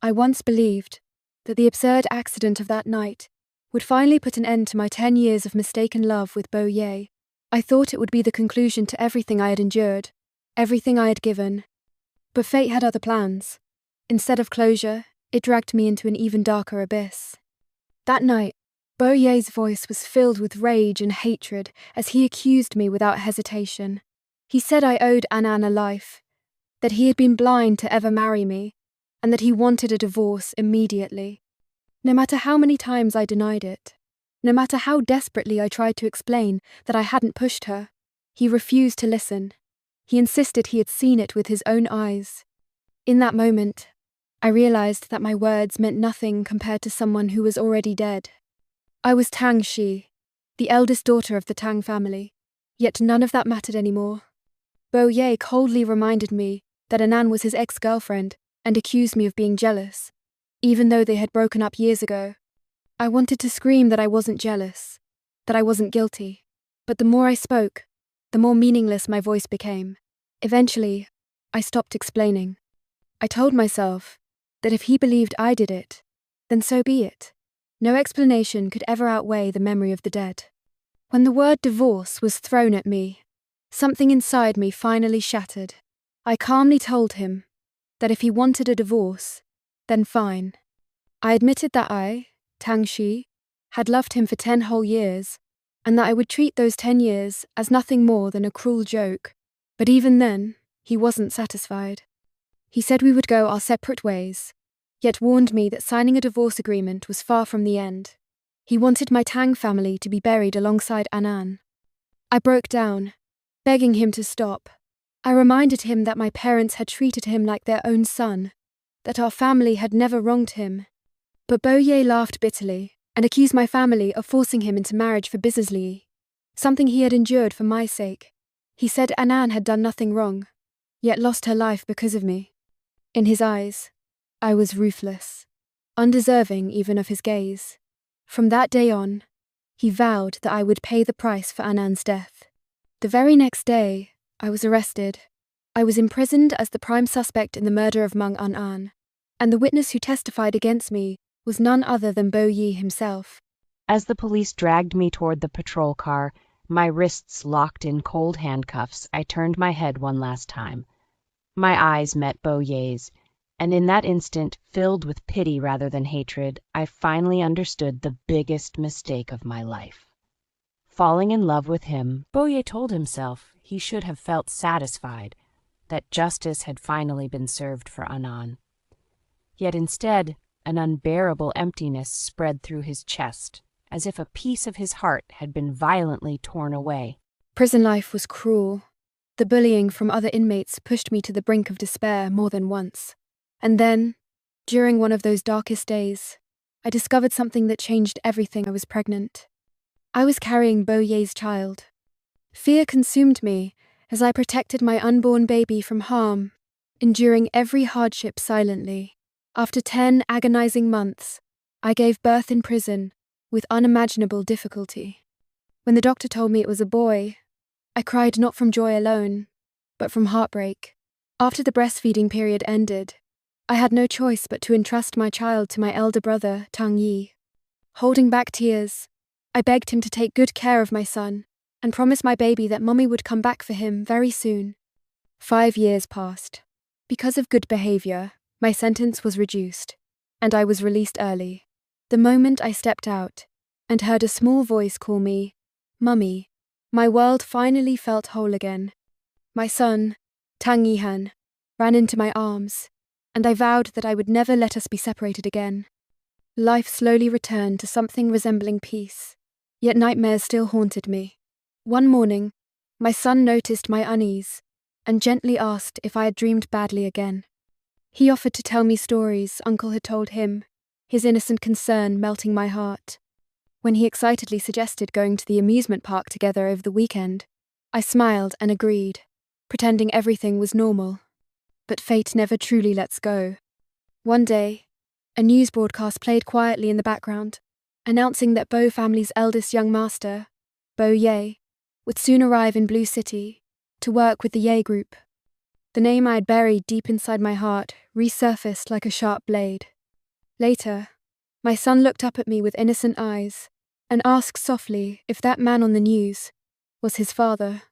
I once believed that the absurd accident of that night would finally put an end to my 10 years of mistaken love with Bo Ye. I thought it would be the conclusion to everything I had endured, everything I had given. But fate had other plans. Instead of closure, it dragged me into an even darker abyss. That night, Bo Ye's voice was filled with rage and hatred as he accused me without hesitation. He said I owed Anan a life, that he had been blind to ever marry me, and that he wanted a divorce immediately. No matter how many times I denied it, no matter how desperately I tried to explain that I hadn't pushed her, he refused to listen. He insisted he had seen it with his own eyes. In that moment, I realized that my words meant nothing compared to someone who was already dead. I was Tang Shi, the eldest daughter of the Tang family, yet none of that mattered anymore. Bo Ye coldly reminded me that Anan was his ex-girlfriend and accused me of being jealous, even though they had broken up years ago. I wanted to scream that I wasn't jealous, that I wasn't guilty, but the more I spoke, the more meaningless my voice became. Eventually, I stopped explaining. I told myself that if he believed I did it, then so be it. No explanation could ever outweigh the memory of the dead. When the word divorce was thrown at me, something inside me finally shattered. I calmly told him that if he wanted a divorce, then fine. I admitted that I, Tang Shi, had loved him for 10 whole years, and that I would treat those 10 years as nothing more than a cruel joke. But even then, he wasn't satisfied. He said we would go our separate ways, yet warned me that signing a divorce agreement was far from the end. He wanted my Tang family to be buried alongside Anan. I broke down, begging him to stop. I reminded him that my parents had treated him like their own son, that our family had never wronged him. But Bo Ye laughed bitterly and accused my family of forcing him into marriage for business Li, something he had endured for my sake. He said Anan had done nothing wrong, yet lost her life because of me. In his eyes, I was ruthless, undeserving even of his gaze. From that day on, he vowed that I would pay the price for Anan's death. The very next day, I was arrested. I was imprisoned as the prime suspect in the murder of Meng An, and the witness who testified against me was none other than Bo Yi himself. As the police dragged me toward the patrol car, my wrists locked in cold handcuffs, I turned my head one last time. My eyes met Bo Ye's, and in that instant, filled with pity rather than hatred, I finally understood the biggest mistake of my life. Falling in love with him, Bo Ye told himself he should have felt satisfied, that justice had finally been served for Anan. Yet instead, an unbearable emptiness spread through his chest, as if a piece of his heart had been violently torn away. Prison life was cruel. The bullying from other inmates pushed me to the brink of despair more than once. And then, during one of those darkest days, I discovered something that changed everything. I was pregnant. I was carrying Bo Ye's child. Fear consumed me as I protected my unborn baby from harm, enduring every hardship silently. After 10 agonizing months, I gave birth in prison with unimaginable difficulty. When the doctor told me it was a boy, I cried not from joy alone, but from heartbreak. After the breastfeeding period ended, I had no choice but to entrust my child to my elder brother, Tang Yi. Holding back tears, I begged him to take good care of my son and promise my baby that Mummy would come back for him very soon. 5 years passed. Because of good behavior, my sentence was reduced, and I was released early. The moment I stepped out and heard a small voice call me, Mummy, my world finally felt whole again. My son, Tang Yihan, ran into my arms, and I vowed that I would never let us be separated again. Life slowly returned to something resembling peace, yet nightmares still haunted me. One morning, my son noticed my unease and gently asked if I had dreamed badly again. He offered to tell me stories Uncle had told him, his innocent concern melting my heart. When he excitedly suggested going to the amusement park together over the weekend, I smiled and agreed, pretending everything was normal. But fate never truly lets go. One day, a news broadcast played quietly in the background, announcing that Bo family's eldest young master, Bo Ye, would soon arrive in Blue City to work with the Ye group. The name I had buried deep inside my heart resurfaced like a sharp blade. Later, my son looked up at me with innocent eyes and asked softly if that man on the news was his father.